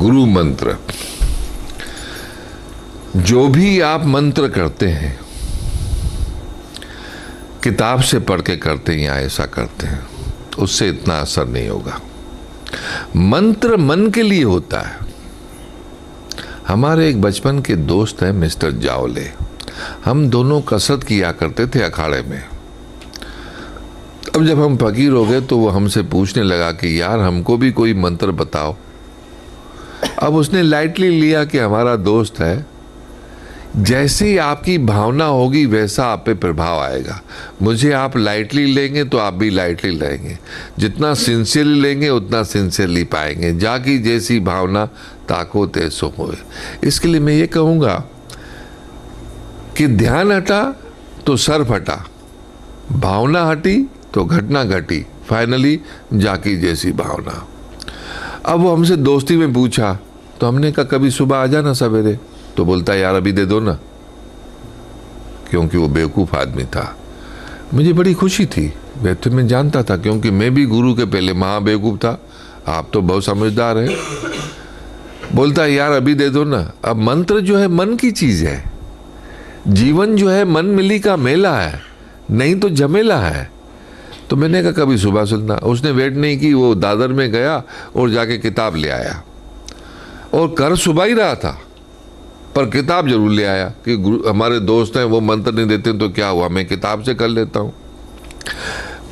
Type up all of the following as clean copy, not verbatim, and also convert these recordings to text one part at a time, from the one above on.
गुरु मंत्र। जो भी आप मंत्र करते हैं, किताब से पढ़ के करते हैं या ऐसा करते हैं, उससे इतना असर नहीं होगा। मंत्र मन के लिए होता है। हमारे एक बचपन के दोस्त हैं मिस्टर जावले, हम दोनों कसरत किया करते थे अखाड़े में। अब जब हम फकीर हो गए तो वो हमसे पूछने लगा कि यार हमको भी कोई मंत्र बताओ। अब उसने लाइटली लिया कि हमारा दोस्त है, जैसे ही आपकी भावना होगी वैसा आप पे प्रभाव आएगा। मुझे आप लाइटली लेंगे तो आप भी लाइटली लेंगे, जितना सिंसियरली लेंगे उतना सिंसियरली पाएंगे। जाकी जैसी भावना ताको तैसो होए। इसके लिए मैं ये कहूँगा कि ध्यान हटा तो सर फटा, भावना हटी तो घटना घटी, फाइनली जाकी जैसी भावना। अब वो हमसे दोस्ती में पूछा तो हमने कहा कभी सुबह आ जाना सवेरे। तो बोलता है यार अभी दे दो ना, क्योंकि वो बेवकूफ़ आदमी था। मुझे बड़ी खुशी थी, वैसे मैं जानता था क्योंकि मैं भी गुरु के पहले महा बेवकूफ़ था। आप तो बहुत समझदार हैं। बोलता है यार अभी दे दो ना। अब मंत्र जो है मन की चीज़ है, जीवन जो है मन मिली का मेला है, नहीं तो झमेला है। तो मैंने कहा कभी सुबह सुनना। उसने वेट नहीं की, वो दादर में गया और जाके किताब ले आया, और कर सुबह ही रहा था पर किताब जरूर ले आया कि हमारे दोस्त हैं वो मंत्र नहीं देते तो क्या हुआ, मैं किताब से कर लेता हूँ।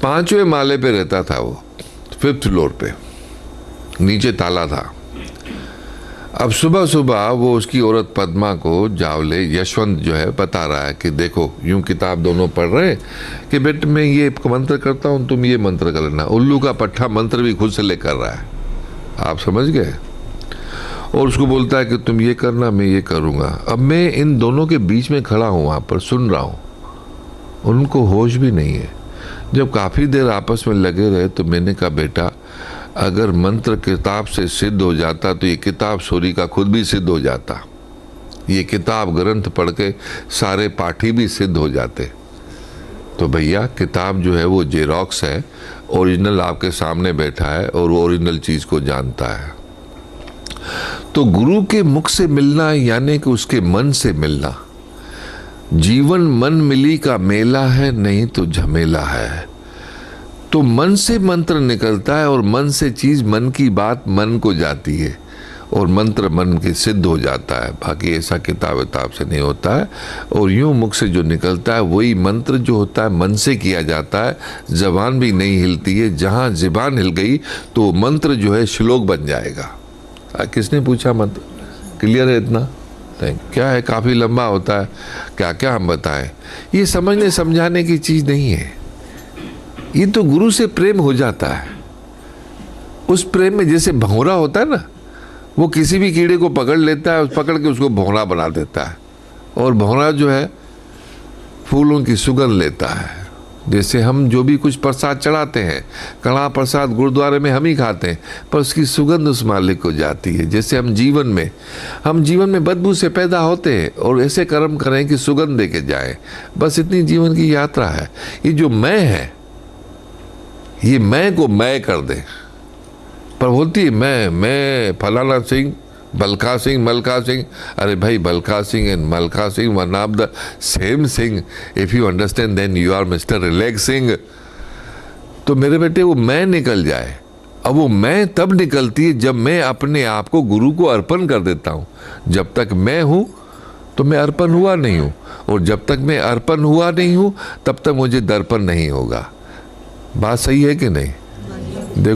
5वें माले पे रहता था वो, 5th फ्लोर पे, नीचे ताला था। अब सुबह सुबह वो उसकी औरत पद्मा को जावले यशवंत जो है बता रहा है कि देखो यूं किताब दोनों पढ़ रहे हैं कि बेटे मैं ये मंत्र करता हूँ, तुम ये मंत्र कर लेना। उल्लू का पट्टा मंत्र भी खुद से ले कर रहा है, आप समझ गए। और उसको बोलता है कि तुम ये करना, मैं ये करूँगा। अब मैं इन दोनों के बीच में खड़ा हूँ, वहाँ पर सुन रहा हूँ, उनको होश भी नहीं है। जब काफ़ी देर आपस में लगे रहे तो मैंने कहा बेटा अगर मंत्र किताब से सिद्ध हो जाता तो ये किताब सूरी का खुद भी सिद्ध हो जाता, ये किताब ग्रंथ पढ़ के सारे पाठी भी सिद्ध हो जाते। तो भैया किताब जो है वो जेरॉक्स है, ओरिजिनल आपके सामने बैठा है और वो ओरिजिनल चीज़ को जानता है। तो गुरु के मुख से मिलना यानी कि उसके मन से मिलना। जीवन मन मिली का मेला है, नहीं तो झमेला है। तो मन से मंत्र निकलता है और मन से चीज, मन की बात मन को जाती है और मंत्र मन के सिद्ध हो जाता है। बाकी ऐसा किताब से नहीं होता है। और यूं मुख से जो निकलता है वही मंत्र जो होता है मन से किया जाता है। जबान भी नहीं हिलती है, जहाँ जबान हिल गई तो मंत्र जो है श्लोक बन जाएगा। किसने पूछा मंत्र? क्लियर है इतना? क्या है, काफ़ी लंबा होता है, क्या क्या हम बताएं। ये समझने समझाने की चीज़ नहीं है, ये तो गुरु से प्रेम हो जाता है। उस प्रेम में जैसे भौरा होता है ना, वो किसी भी कीड़े को पकड़ लेता है, पकड़ के उसको भौरा बना देता है। और भौरा जो है फूलों की सुगंध लेता है। जैसे हम जो भी कुछ प्रसाद चढ़ाते हैं, कड़ा प्रसाद गुरुद्वारे में हम ही खाते हैं, पर उसकी सुगंध उस मालिक को जाती है। जैसे हम जीवन में बदबू से पैदा होते हैं और ऐसे कर्म करें कि सुगंध दे के जाए। बस इतनी जीवन की यात्रा है। ये जो मैं है, ये मैं को मैं कर दे। पर बोलती है मैं फलाना सिंह, बलखा सिंह, मलखा सिंह। अरे भाई Balkha Singh and Malkha Singh one of the same Singh. If you understand then you are mister relax Singh. तो मेरे बेटे वो मैं निकल जाए। अब वो मैं तब निकलती है जब मैं अपने आप को गुरु को अर्पण कर देता हूँ। जब तक मैं हूँ तो मैं अर्पण हुआ नहीं हूँ, और जब तक मैं अर्पण हुआ नहीं हूँ तब तक मुझे दर्पण नहीं होगा। बात सही है कि नहीं?